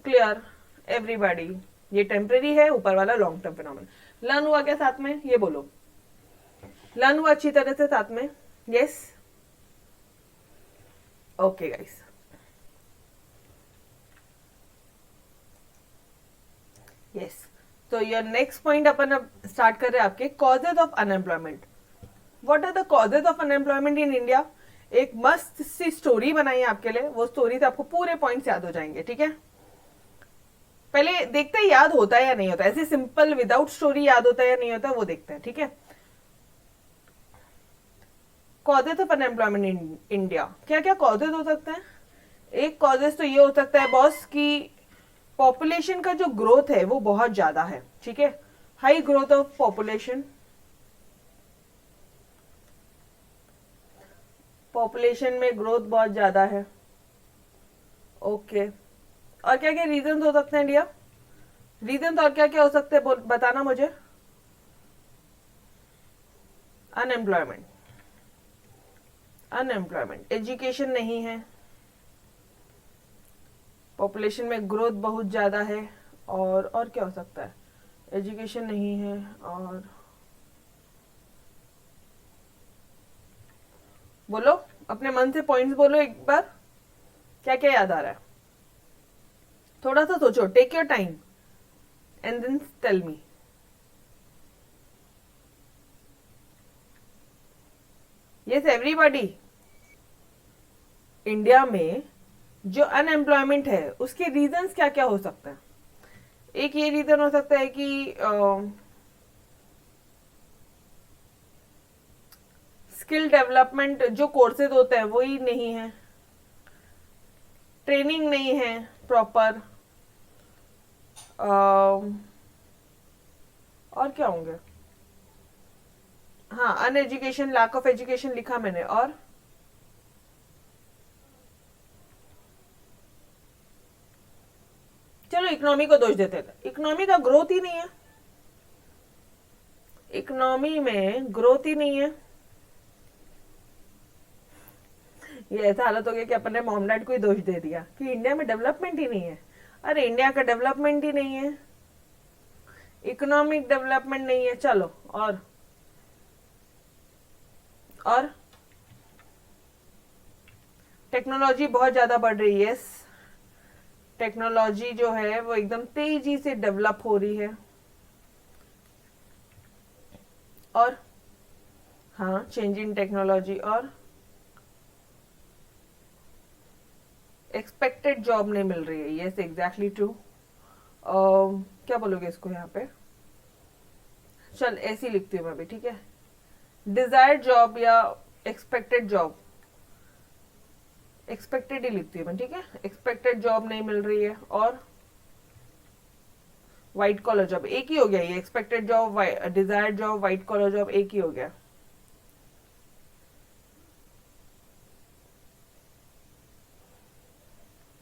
Clear everybody? ये टेम्परेरी है, ऊपर वाला लॉन्ग टर्म फिनोमेनन। लर्न हुआ क्या साथ में? ये बोलो, लर्न हुआ अच्छी तरह से साथ में? Yes, okay guys. यस, तो योर नेक्स्ट पॉइंट अपन अब स्टार्ट कर रहे हैं आपके causes of unemployment. What are the causes of unemployment in India? एक मस्त सी स्टोरी बनाई है आपके लिए, वो स्टोरी से आपको पूरे पॉइंट्स याद हो जाएंगे। ठीक है, पहले देखते हैं याद होता है या नहीं होता, ऐसे सिंपल विदाउट स्टोरी याद होता है या नहीं होता, वो देखते हैं। ठीक है, causes of unemployment in India, क्या क्या कॉजेज हो सकते हैं? एक कॉजेज तो ये हो सकता है बॉस की पॉपुलेशन का जो ग्रोथ है वो बहुत ज्यादा है। ठीक है, high growth of population, population में ग्रोथ बहुत ज्यादा है। ओके, और क्या क्या रीजन हो सकते हैं डियर? रीजन और क्या क्या हो सकते हैं बताना मुझे। अनएम्प्लॉयमेंट, अनएम्प्लॉयमेंट, एजुकेशन नहीं है, पॉपुलेशन में ग्रोथ बहुत ज़्यादा है, और क्या हो सकता है, एजुकेशन नहीं है, और बोलो अपने मन से पॉइंट्स बोलो एक बार, क्या क्या याद आ रहा है, थोड़ा सा सोचो, take your time and then tell me. Yes everybody, India में जो अनएम्प्लॉयमेंट है उसके रीजंस क्या क्या हो सकते हैं। एक ये रीजन हो सकता है कि स्किल डेवलपमेंट जो कोर्सेज होते हैं वही नहीं है, ट्रेनिंग नहीं है प्रॉपर, और क्या होंगे, हाँ अनएजुकेशन, लैक ऑफ एजुकेशन लिखा मैंने, और चलो इकोनॉमी को दोष देते थे, इकोनॉमी का ग्रोथ ही नहीं है, इकोनॉमी में ग्रोथ ही नहीं है। ये ऐसा हालत हो गया कि अपन ने मॉम डैड को ही दोष दे दिया कि इंडिया में डेवलपमेंट ही नहीं है। अरे इंडिया का डेवलपमेंट ही नहीं है, इकोनॉमिक डेवलपमेंट नहीं है। चलो और टेक्नोलॉजी बहुत ज्यादा बढ़ रही है, टेक्नोलॉजी जो है वो एकदम तेजी से डेवलप हो रही है, और हाँ चेंज इन टेक्नोलॉजी, और एक्सपेक्टेड जॉब नहीं मिल रही है। Yes exactly true. क्या बोलोगे इसको यहाँ पे, चल ऐसी लिखती हूँ मैं भी, ठीक है, डिजायर्ड जॉब या एक्सपेक्टेड जॉब, एक्सपेक्टेड ही लिखती हूँ मैं, ठीक है, एक्सपेक्टेड जॉब नहीं मिल रही है, और व्हाइट कॉलर जॉब, एक ही हो गया ये, expected job, desired job, white collar job एक ही हो गया।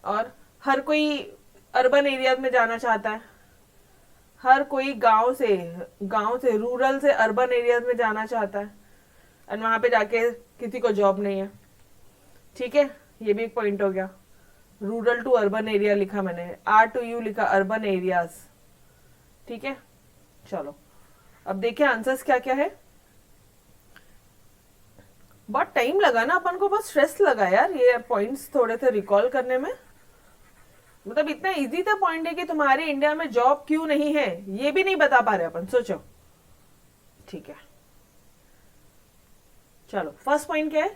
और हर कोई अर्बन एरियाज में जाना चाहता है, हर कोई गांव से रूरल से अर्बन एरियाज में जाना चाहता है, और वहां पे जाके किसी को जॉब नहीं है, ठीक है, ये भी एक पॉइंट हो गया। रूरल टू अर्बन एरिया लिखा मैंने, आर टू यू लिखा, अर्बन एरियाज, ठीक है। चलो अब देखिए आंसर्स क्या क्या है। बहुत टाइम लगा ना अपन को, बस स्ट्रेस लगा यार ये पॉइंट्स थोड़े से रिकॉल करने में, मतलब इतना इजी था पॉइंट है कि तुम्हारे इंडिया में जॉब क्यों नहीं है ये भी नहीं बता पा रहे अपन, सोचो, ठीक है। चलो फर्स्ट पॉइंट क्या है,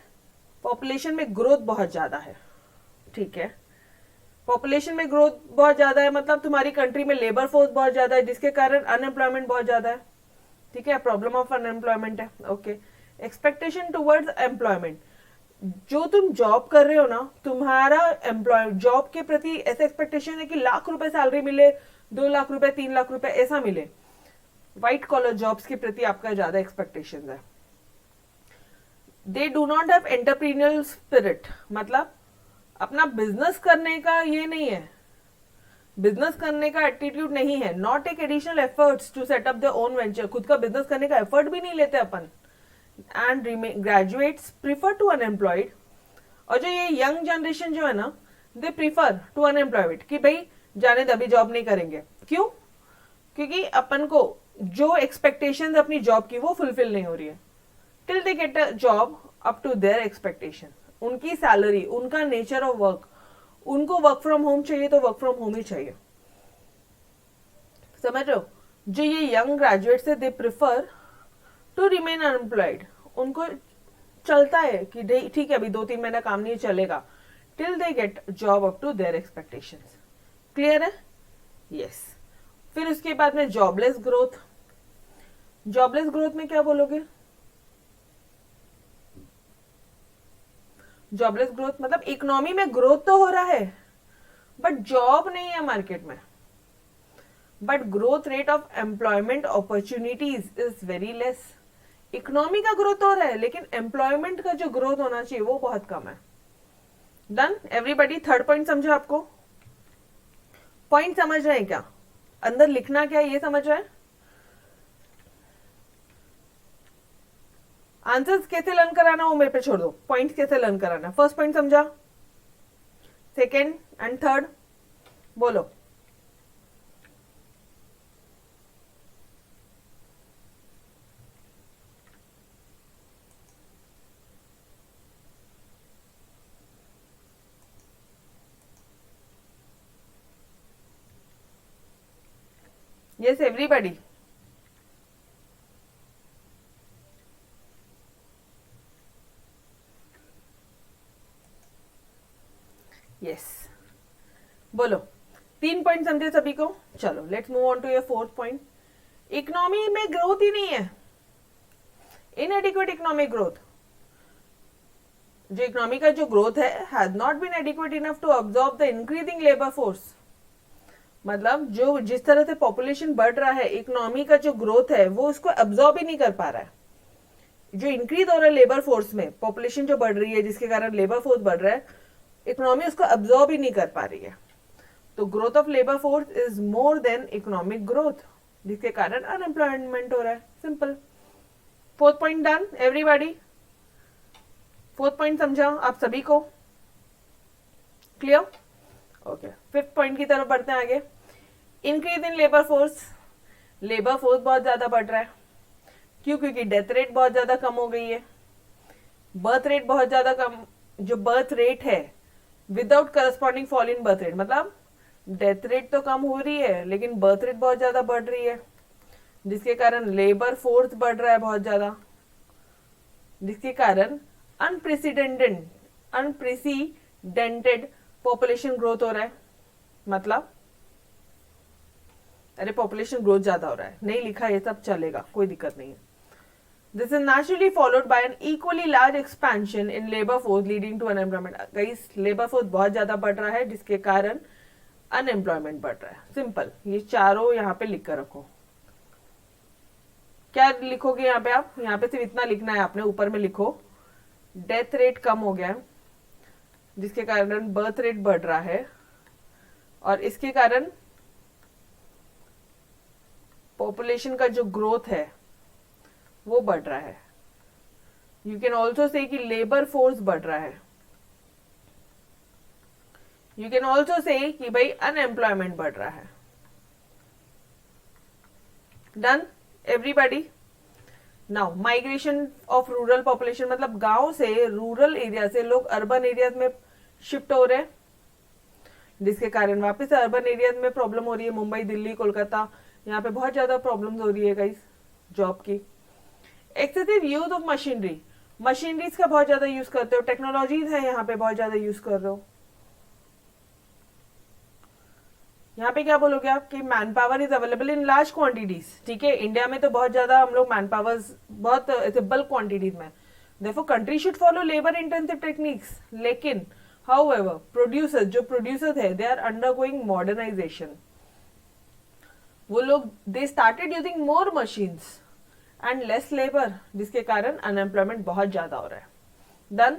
पॉपुलेशन में ग्रोथ बहुत ज्यादा है, ठीक है, पॉपुलेशन में ग्रोथ बहुत ज्यादा है मतलब तुम्हारी कंट्री में लेबर फोर्स बहुत ज्यादा है, जिसके कारण अनएम्प्लॉयमेंट बहुत ज्यादा है, ठीक है, प्रॉब्लम ऑफ अनएम्प्लॉयमेंट है, ओके। एक्सपेक्टेशन टुवर्ड्स एम्प्लॉयमेंट, जो तुम जॉब कर रहे हो ना, तुम्हारा एम्प्लॉय जॉब के प्रति ऐसा एक्सपेक्टेशन है कि लाख रुपए सैलरी मिले, 2 लाख रुपए, 3 लाख रुपए ऐसा मिले, व्हाइट कॉलर जॉब्स के प्रति आपका ज्यादा एक्सपेक्टेशन है। They do not have entrepreneurial spirit, मतलब अपना बिजनेस करने का ये नहीं है, बिजनेस करने का एटीट्यूड नहीं है, not take additional efforts to set up their own venture, खुद का बिजनेस करने का एफर्ट भी नहीं लेते अपन, and graduates prefer to unemployed, और जो ये यंग जनरेशन जो है ना, दे प्रीफर टू अनएम्प्लॉयड, कि भाई जाने दे अभी जॉब नहीं करेंगे, क्यों, क्योंकि अपन को जो एक्सपेक्टेशंस अपनी जॉब की वो फुलफिल नहीं हो रही है, till they get a job up to their expectation, उनकी सैलरी, उनका नेचर ऑफ वर्क, उनको वर्क फ्रॉम होम चाहिए तो वर्क फ्रॉम होम ही चाहिए, समझ रहे हो। जो ये यंग ग्रेजुएट्स है, they prefer to remain unemployed, उनको चलता है कि ठीक है अभी 2-3 महीना काम नहीं चलेगा, till they get job up to their expectations, clear है, यस। फिर उसके बाद में जॉबलेस ग्रोथ, जॉबलेस ग्रोथ में क्या बोलोगे, जॉबलेस ग्रोथ मतलब इकोनॉमी में ग्रोथ तो हो रहा है बट जॉब नहीं है मार्केट में, but growth rate of employment opportunities is very less, economy का ग्रोथ हो रहा है लेकिन एम्प्लॉयमेंट का जो ग्रोथ होना चाहिए वो बहुत कम है। डन एवरीबडी, थर्ड पॉइंट समझा आपको, पॉइंट समझ रहे हैं क्या, अंदर लिखना क्या है ये समझ रहे हैं, आंसर्स कैसे लर्न कराना वो मेरे पे छोड़ दो, पॉइंट्स कैसे लर्न कराना। फर्स्ट पॉइंट समझा, सेकेंड एंड थर्ड बोलो। Yes everybody. यस बोलो, 3 पॉइंट समझे सभी को। चलो let's move on to your fourth point. Economy में ग्रोथ ही नहीं है, इनएडिक्वेट इकोनॉमिक ग्रोथ। जो इकोनॉमी का जो ग्रोथ है has not been adequate enough to absorb the increasing labour force. मतलब जो जिस तरह से पॉपुलेशन बढ़ रहा है, इकोनॉमी का जो ग्रोथ है वो उसको अब्सॉर्ब ही नहीं कर पा रहा है। जो इंक्रीज हो रहा है लेबर फोर्स में, पॉपुलेशन जो बढ़ रही है जिसके कारण लेबर फोर्स बढ़ रहा है, इकोनॉमी उसको अब्सॉर्ब ही नहीं कर पा रही है। तो growth of labour force is more than economic growth, जिसके कारण अनएम्प्लॉयमेंट हो रहा है। Simple. Fourth point done everybody. Fourth point समझा आप सभी को, क्लियर? ओके, फिफ्थ पॉइंट की तरफ बढ़ते हैं आगे। Increase in labour force, labour force बहुत ज्यादा बढ़ रहा है। क्यों? क्योंकि डेथ रेट बहुत ज्यादा कम हो गई है, बर्थ रेट बहुत ज्यादा कम। जो बर्थ रेट है without corresponding fall in birth rate, मतलब डेथ रेट तो कम हो रही है लेकिन बर्थ रेट बहुत ज्यादा बढ़ रही है, जिसके कारण लेबर फोर्स बढ़ रहा है बहुत ज्यादा, जिसके कारण अनप्रेसिडेंटेड पॉपुलेशन ग्रोथ हो रहा है। मतलब अरे पॉपुलेशन ग्रोथ ज्यादा हो रहा है, नहीं लिखा ये सब चलेगा, कोई दिक्कत नहीं है। This is naturally followed by an equally large expansion in labor force leading to unemployment. Guys, labor force बहुत ज्यादा बढ़ रहा है जिसके कारण अनएम्प्लॉयमेंट बढ़ रहा है। सिंपल, ये चारों यहाँ पे लिख कर रखो। क्या लिखोगे यहाँ पे आप? यहाँ पे सिर्फ इतना लिखना है आपने, ऊपर में लिखो डेथ रेट कम हो गया जिसके कारण बर्थ रेट बढ़ रहा है, और इसके कारण पॉपुलेशन का जो ग्रोथ है वो बढ़ रहा है। यू कैन ऑल्सो से कि लेबर फोर्स बढ़ रहा है। यू कैन ऑल्सो से कि भाई अनएम्प्लॉयमेंट बढ़ रहा है। Done everybody. Now migration of rural population, मतलब गांव से रूरल एरिया से लोग अर्बन एरियाज में शिफ्ट हो रहे हैं, जिसके कारण वापस से अर्बन एरियाज में प्रॉब्लम हो रही है। मुंबई, दिल्ली, कोलकाता, यहाँ पे बहुत ज्यादा प्रॉब्लम हो रही है गाइस जॉब की। Excessive use of machinery, machineries का बहुत ज्यादा यूज करते हो, टेक्नोलॉजीज है यहाँ पे बहुत ज्यादा यूज कर रहे हो। यहाँ पे क्या बोलोगे आप कि man power is available in large quantities. ठीक है, इंडिया में तो बहुत ज्यादा हम लोग मैन पावर बहुत ऐसे बल्क क्वांटिटीज में, देखो country should follow labour intensive techniques. लेकिन हाउएवर प्रोड्यूसर्स, जो प्रोड्यूसर्स है, दे आर अंडरगोइंग मॉडर्नाइजेशन। वो लोग they started using more machines and less labour, जिसके कारण अनएम्प्लॉयमेंट बहुत ज्यादा हो रहा है। Done.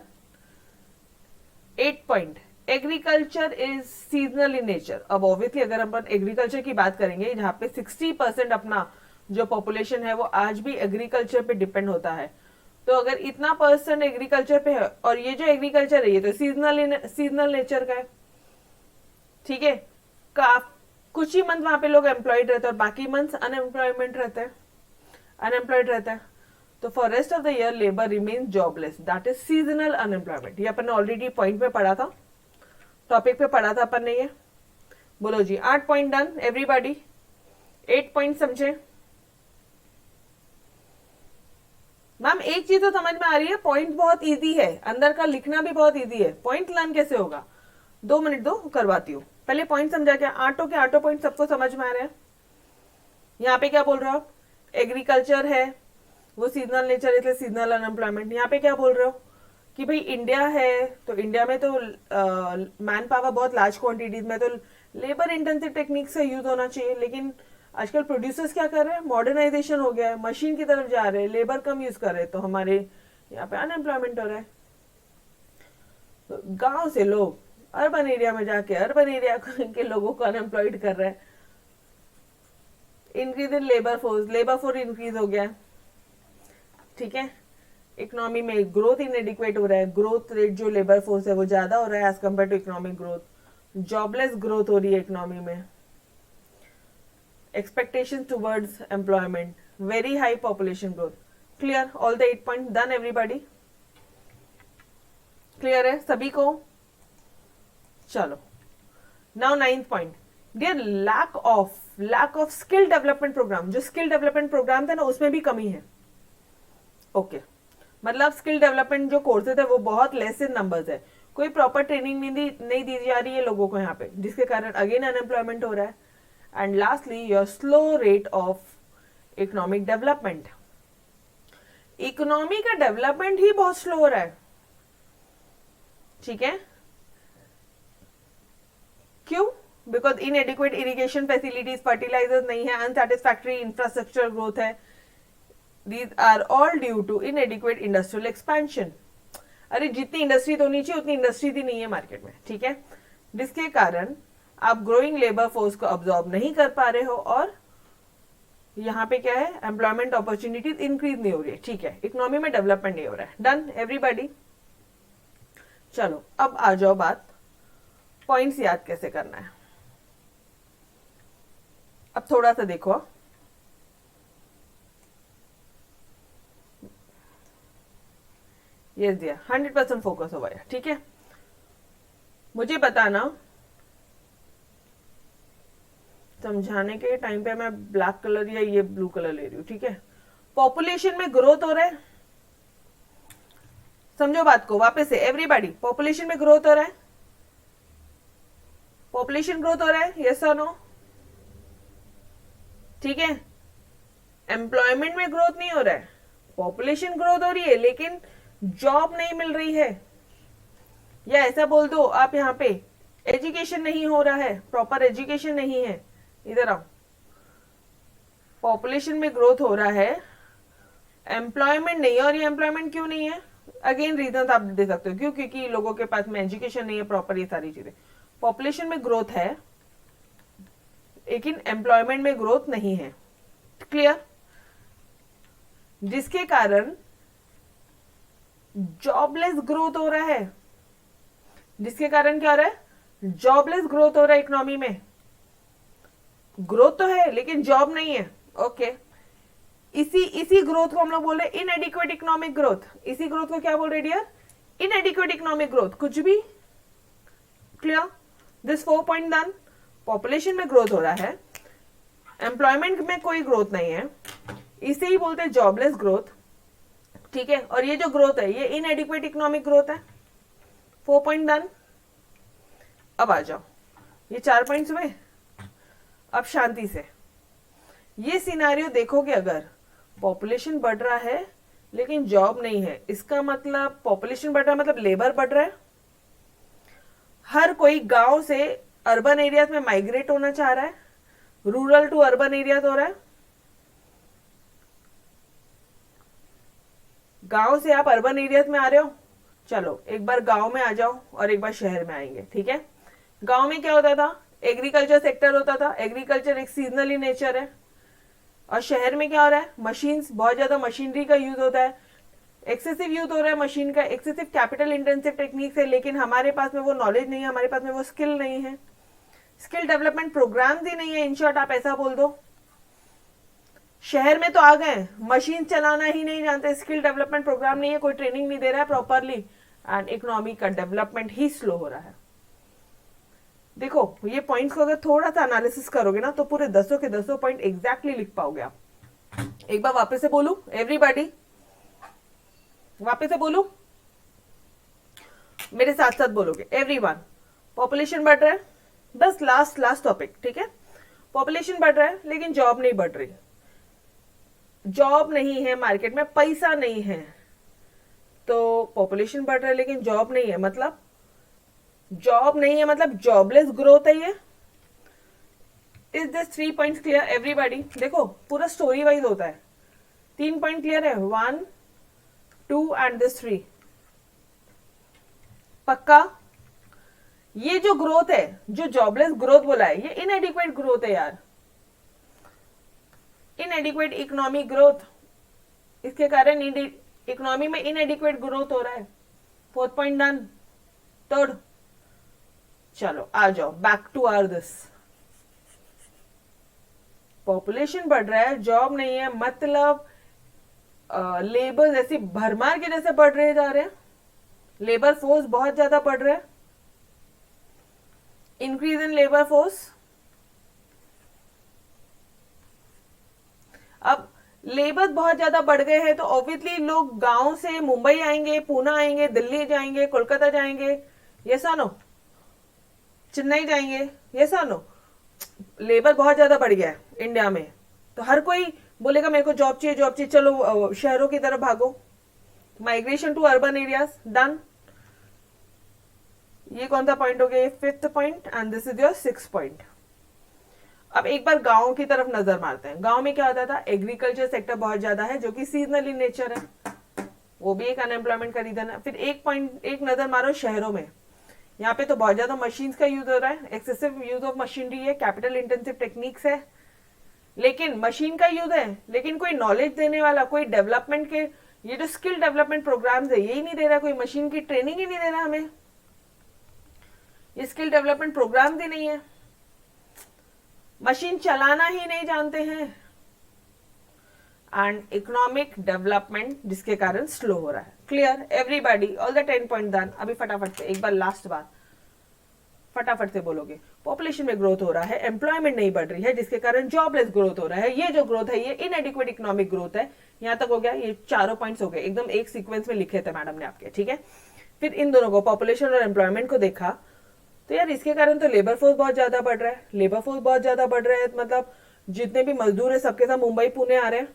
8 point, agriculture is seasonal in nature. अब ऑब्वियसली अगर हम एग्रीकल्चर की बात करेंगे, जहां पे 60% अपना जो पॉपुलेशन है वो आज भी एग्रीकल्चर पे डिपेंड होता है, तो अगर इतना परसेंट एग्रीकल्चर पे है, और ये जो एग्रीकल्चर है ये तो सीजनल नेचर का है। ठीक है, कुछ ही मंथ वहां पे लोग एम्प्लॉयड रहते हैं और बाकी मंथ अनएम्प्लॉयमेंट रहते हैं, अनएम्प्लॉयड रहता है। तो for rest of the year labour remains jobless, that is seasonal unemployment. ये अपन ने ऑलरेडी पॉइंट पे पढ़ा था, टॉपिक पे पढ़ा था अपन ने ये। बोलो जी, 8 पॉइंट डन एवरीबॉडी। 8 पॉइंट समझे? मैम एक चीज तो समझ में आ रही है, पॉइंट बहुत इजी है, अंदर का लिखना भी बहुत इजी है, पॉइंट लर्न कैसे होगा? 2 मिनट दो, करवाती हूँ। पहले पॉइंट समझा क्या? आठों के आठों पॉइंट सबको समझ में आ रहे हैं? यहाँ पे क्या बोल रहे हो आप? एग्रीकल्चर है वो सीजनल नेचर, इसलिए सीजनल अनएम्प्लॉयमेंट। यहाँ पे क्या बोल रहे हो कि भाई इंडिया है, तो इंडिया में तो मैन पावर बहुत लार्ज क्वांटिटीज में, तो लेबर इंटेंसिव टेक्निक से यूज होना चाहिए। लेकिन आजकल प्रोड्यूसर्स क्या कर रहे हैं? मॉडर्नाइजेशन हो गया है, मशीन की तरफ जा रहे हैं, लेबर कम यूज कर रहे हैं, तो हमारे यहाँ पे अनएम्प्लॉयमेंट हो रहा है। तो गांव से लोग अर्बन एरिया में जाके अर्बन एरिया के लोगों को अनएम्प्लॉयड कर रहे हैं। Increase in labour force, labour force increase हो गया। ठीक है, इकोनॉमी में ग्रोथ इनएडिक्वेट हो रहा है, ग्रोथ रेट जो लेबर फोर्स है वो ज्यादा हो रहा है as compare to economic growth, jobless growth हो रही है इकोनॉमी में, expectation towards employment, very high population growth. Clear? All the 8 point done everybody? Clear है सभी को? चलो now 9th point, dear lack of skill development programme. जो स्किल डेवलपमेंट प्रोग्राम थे ना उसमें भी कमी है. ओके मतलब स्किल डेवलपमेंट जो कोर्सेज है वो बहुत लेस इन नंबर्स है, कोई प्रॉपर ट्रेनिंग नहीं दी जा रही है लोगों को यहाँ पे, जिसके कारण अगेन अनएम्प्लॉयमेंट हो रहा है. And lastly your slow rate of economic development. Economy का डेवलपमेंट ही बहुत स्लो हो रहा है. ठीक है, क्यों? Because inadequate irrigation facilities, fertilisers नहीं है, अनसेटिस्फैक्टरी इंफ्रास्ट्रक्चर ग्रोथ है. These are all due to inadequate industrial expansion. अरे जितनी इंडस्ट्री तो होनी चाहिए उतनी इंडस्ट्री भी नहीं है मार्केट में. ठीक है, जिसके कारण आप ग्रोइंग लेबर फोर्स को अब्सॉर्ब नहीं कर पा रहे हो और यहाँ पे क्या है, एम्प्लॉयमेंट अपॉर्चुनिटीज इंक्रीज नहीं हो रही है. ठीक है, इकोनॉमी में डेवलपमेंट नहीं हो रहा है. Done everybody? चलो अब आ जाओ बात पॉइंट्स याद कैसे करना है. अब थोड़ा सा देखो, ये दिया 100% फोकस हो गया. ठीक है, मुझे बताना समझाने के टाइम पे मैं ब्लैक कलर या ये ब्लू कलर ले रही हूँ. ठीक है, पॉपुलेशन में ग्रोथ हो रहा है, समझो बात को वापस से एवरीबॉडी. पॉपुलेशन में ग्रोथ हो रहा है, पॉपुलेशन ग्रोथ हो रहा है, यस और नो? ठीक है, एम्प्लॉयमेंट में ग्रोथ नहीं हो रहा है, पॉपुलेशन ग्रोथ हो रही है लेकिन जॉब नहीं मिल रही है. या ऐसा बोल दो आप यहाँ पे एजुकेशन नहीं हो रहा है, प्रॉपर एजुकेशन नहीं है. इधर आओ, पॉपुलेशन में ग्रोथ हो रहा है, एम्प्लॉयमेंट नहीं है. और ये एम्प्लॉयमेंट क्यों नहीं है? अगेन रीजन आप दे सकते हो, क्यों? क्योंकि लोगों के पास में एजुकेशन नहीं है प्रॉपर, ये सारी चीजें. पॉपुलेशन में ग्रोथ है लेकिन एम्प्लॉयमेंट में ग्रोथ नहीं है. क्लियर? जिसके कारण जॉबलेस ग्रोथ हो रहा है. जिसके कारण क्या हो रहा है? जॉबलेस ग्रोथ हो रहा है इकोनॉमी में. ग्रोथ तो है लेकिन जॉब नहीं है. ओके, इसी ग्रोथ को हम लोग बोल रहे हैं इनएडिक्वेट इकोनॉमिक ग्रोथ. इसी ग्रोथ को क्या बोल रहे डियर? इनएडिक्वेट economic growth. कुछ भी. Clear? This 4 point done. Population में ग्रोथ हो रहा है, एम्प्लॉयमेंट में कोई ग्रोथ नहीं है, इसे ही बोलते हैं जॉबलेस ग्रोथ. ठीक है, और ये जो ग्रोथ है ये इनएडिक्वेट इकोनॉमिक ग्रोथ है. 4 पॉइंट डन. अब आ जाओ, ये 4 पॉइंट्स हुए. अब शांति से ये सिनेरियो देखोगे, अगर पॉपुलेशन बढ़ रहा है लेकिन जॉब नहीं है, इसका मतलब पॉपुलेशन बढ़ रहा है मतलब लेबर बढ़ रहा है. हर कोई गांव से अर्बन एरियाज में माइग्रेट होना चाह रहा है, रूरल टू अर्बन एरियाज हो रहा है. गांव से आप अर्बन एरियाज में आ रहे हो, चलो एक बार गांव में आ जाओ और एक बार शहर में आएंगे. ठीक है, गांव में क्या होता था? एग्रीकल्चर सेक्टर होता था. एग्रीकल्चर एक सीजनल इन नेचर है. और शहर में क्या हो रहा है? मशीन्स, बहुत ज्यादा मशीनरी का यूज होता है, एक्सेसिव यूज हो रहा है मशीन का, एक्सेसिव कैपिटल इंटेंसिव टेक्निक्स है. लेकिन हमारे पास में वो नॉलेज नहीं है, हमारे पास में वो स्किल नहीं है, स्किल डेवलपमेंट प्रोग्राम्स ही नहीं है. इन शॉर्ट आप ऐसा बोल दो. शहर में तो आ गए, मशीन चलाना ही नहीं जानते, स्किल डेवलपमेंट प्रोग्राम नहीं है, कोई ट्रेनिंग नहीं दे रहा है प्रॉपरली, एंड इकोनॉमी का डेवलपमेंट ही स्लो हो रहा है. देखो ये पॉइंट्स को अगर थोड़ा सा एनालिसिस करोगे ना तो पूरे 10 के 10 पॉइंट एग्जैक्टली लिख पाओगे आप. एक बार वापस से बोलू एवरीबॉडी, वापस से बोलू, मेरे साथ साथ बोलोगे एवरीवन. पॉपुलेशन बढ़ रहा है, बस लास्ट टॉपिक. ठीक है, पॉपुलेशन बढ़ रहा है लेकिन जॉब नहीं बढ़ रही. जॉब नहीं है मार्केट में, पैसा नहीं है. तो पॉपुलेशन बढ़ रहा है लेकिन जॉब नहीं है, मतलब जॉब नहीं है मतलब जॉबलेस ग्रोथ है. ये is this 3 points clear everybody? देखो पूरा स्टोरी वाइज होता है. 3 पॉइंट क्लियर है, 1 2 एंड दिस 3. पक्का? ये जो ग्रोथ है, जो जॉबलेस ग्रोथ बोला है, ये इनएडिक्वेट ग्रोथ है यार, इनएडिक्वेट इकोनॉमिक ग्रोथ. इसके कारण इकोनॉमी में इनएडिक्वेट ग्रोथ हो रहा है, फोर्थ पॉइंट डन। थर्ड, चलो आ जाओ back to our this, population बढ़ रहा है, जॉब नहीं है, मतलब लेबर ऐसी भरमार के जैसे बढ़ रहे जा रहे हैं, लेबर फोर्स बहुत ज्यादा बढ़ रहा है, इंक्रीज इन लेबर फोर्स। अब लेबर बहुत ज्यादा बढ़ गए हैं तो ऑब्वियसली लोग गांव से मुंबई आएंगे, पूना आएंगे, दिल्ली जाएंगे, कोलकाता जाएंगे, ये सानो चेन्नई जाएंगे, ये सानो। लेबर बहुत ज्यादा बढ़ गया है इंडिया में, तो हर कोई बोलेगा मेरे को जॉब चाहिए, जॉब चाहिए, चलो शहरों की तरफ भागो, migration to urban areas, done. ये कौन सा पॉइंट हो गया, ये fifth point, and this is your sixth point. अब एक बार गांव की तरफ नजर मारते हैं। गांव में क्या होता था, एग्रीकल्चर सेक्टर बहुत ज्यादा है जो कि सीजनल इन नेचर है, वो भी एक अनएम्प्लॉयमेंट का रीजन है। फिर एक नजर मारो शहरों में, यहाँ पे तो बहुत ज्यादा मशीन्स का यूज हो रहा है, एक्सेसिव यूज ऑफ मशीनरी है, कैपिटल इंटेंसिव टेक्निक्स है, लेकिन मशीन का यूज है, लेकिन कोई नॉलेज देने वाला, कोई डेवलपमेंट के, ये जो स्किल डेवलपमेंट प्रोग्राम्स है यही नहीं दे रहा, कोई मशीन की ट्रेनिंग ही नहीं दे रहा हमें, ये स्किल डेवलपमेंट प्रोग्राम ही नहीं है, मशीन चलाना ही नहीं जानते हैं, एंड इकोनॉमिक डेवलपमेंट जिसके कारण स्लो हो रहा है। Clear everybody, all the 10 point done. अभी फटाफट से एक बार लास्ट बार फटाफट से बोलोगे, पॉपुलेशन में ग्रोथ हो रहा है, एम्प्लॉयमेंट नहीं बढ़ रही है जिसके कारण जॉबलेस ग्रोथ हो रहा है, ये जो ग्रोथ है ये इनएडिक्वेट इकोनॉमिक ग्रोथ है। यहां तक हो गया, ये चारों पॉइंट्स हो गए, एकदम एक सीक्वेंस में लिखे थे मैडम ने आपके, ठीक है। फिर इन दोनों को, पॉपुलेशन और एम्प्लॉयमेंट को देखा, तो यार इसके कारण तो लेबर फोर्स बहुत ज्यादा बढ़ रहा है, लेबर फोर्स बहुत ज्यादा बढ़ रहा है, मतलब जितने भी मजदूर है सबके साथ मुंबई पुणे आ रहे हैं,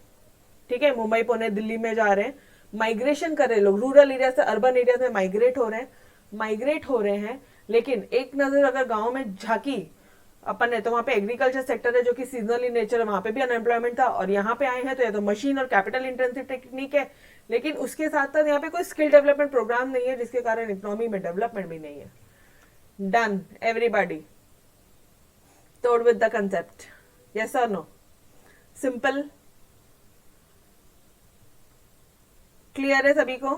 ठीक है, मुंबई पुणे दिल्ली में जा रहे हैं, माइग्रेशन कर रहे हैं लोग, रूरल एरिया से अर्बन एरिया में माइग्रेट हो रहे हैं। लेकिन एक नजर अगर गांव में झांकी अपन ने, तो वहां पे एग्रीकल्चर सेक्टर है जो कि सीजनल इन नेचर है, वहां पे भी अनएम्प्लॉयमेंट था, और यहाँ पे आए हैं तो या तो मशीन और कैपिटल इंटेंसिव टेक्निक है, लेकिन उसके साथ साथ यहाँ पे कोई स्किल डेवलपमेंट प्रोग्राम नहीं है जिसके कारण इकोनॉमी में डेवलपमेंट भी नहीं है। डन एवरीबॉडी, तोड़ विद द कंसेप्ट, यस और नो, सिंपल, क्लियर है सभी को,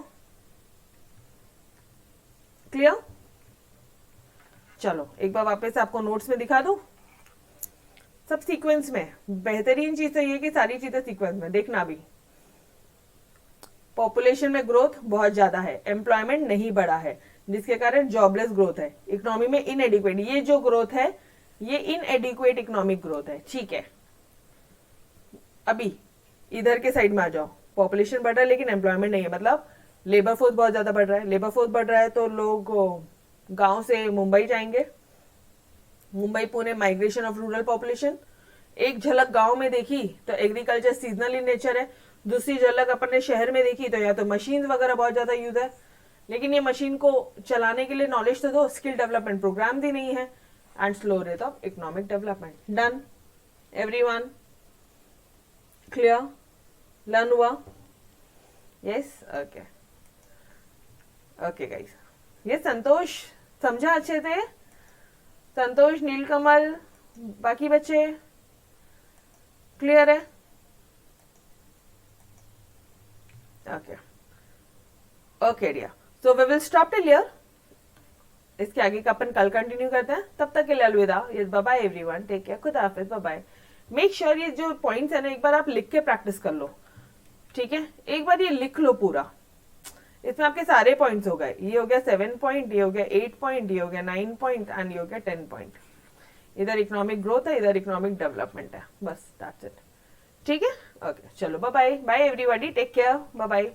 क्लियर। चलो एक बार वापस आपको नोट्स में दिखा दूं, सब सीक्वेंस में। बेहतरीन चीज तो ये कि सारी चीजें सीक्वेंस में देखना भी। पॉपुलेशन में ग्रोथ बहुत ज्यादा है, एम्प्लॉयमेंट नहीं बढ़ा है जिसके कारण जॉबलेस ग्रोथ है, इकोनॉमी में इनएडिक्वेट, ये जो ग्रोथ है ये इनएडिक्वेट इकोनॉमिक ग्रोथ है, ठीक है। अभी इधर के साइड में आ जाओ, पॉपुलेशन बढ़ रहा है लेकिन एम्प्लॉयमेंट नहीं है, मतलब लेबर फोर्स बहुत ज्यादा बढ़ रहा है, लेबर फोर्स बढ़ रहा है तो लोग गांव से मुंबई जाएंगे, Mumbai Pune, migration of rural population. एक झलक गांव में देखी तो एग्रीकल्चर सीजनल इन नेचर है, दूसरी झलक अपन ने शहर में देखी तो या तो मशीन वगैरह बहुत ज्यादा यूज है, लेकिन ये मशीन को चलाने के लिए नॉलेज तो दो, स्किल डेवलपमेंट प्रोग्राम भी नहीं है, and slow rate of economic development. Done everyone, clear, learn हुआ, यस, ओके ओके गाइस। ये संतोष समझा अच्छे से, संतोष, नीलकमल, बाकी बच्चे क्लियर है, okay okay dear, so we will stop till here. इसके आगे का अपन कल कंटिन्यू करते हैं, तब तक के लिए अलविदा, bye bye everyone, take care, खुदा हाफिज, बाय बाय। मेक श्योर ये जो पॉइंट्स है ना एक बार आप लिख के प्रैक्टिस कर लो, ठीक है, एक बार ये लिख लो पूरा, इसमें आपके सारे पॉइंट्स हो गए, ये हो गया 7 पॉइंट, ये हो गया 8 पॉइंट, ये हो गया 9 पॉइंट, एंड ये हो गया 10 पॉइंट। इधर इकोनॉमिक ग्रोथ है, इधर इकोनॉमिक डेवलपमेंट है, बस दैट्स इट, ठीक है, ओके, चलो bye bye, bye everybody, take care, bye bye.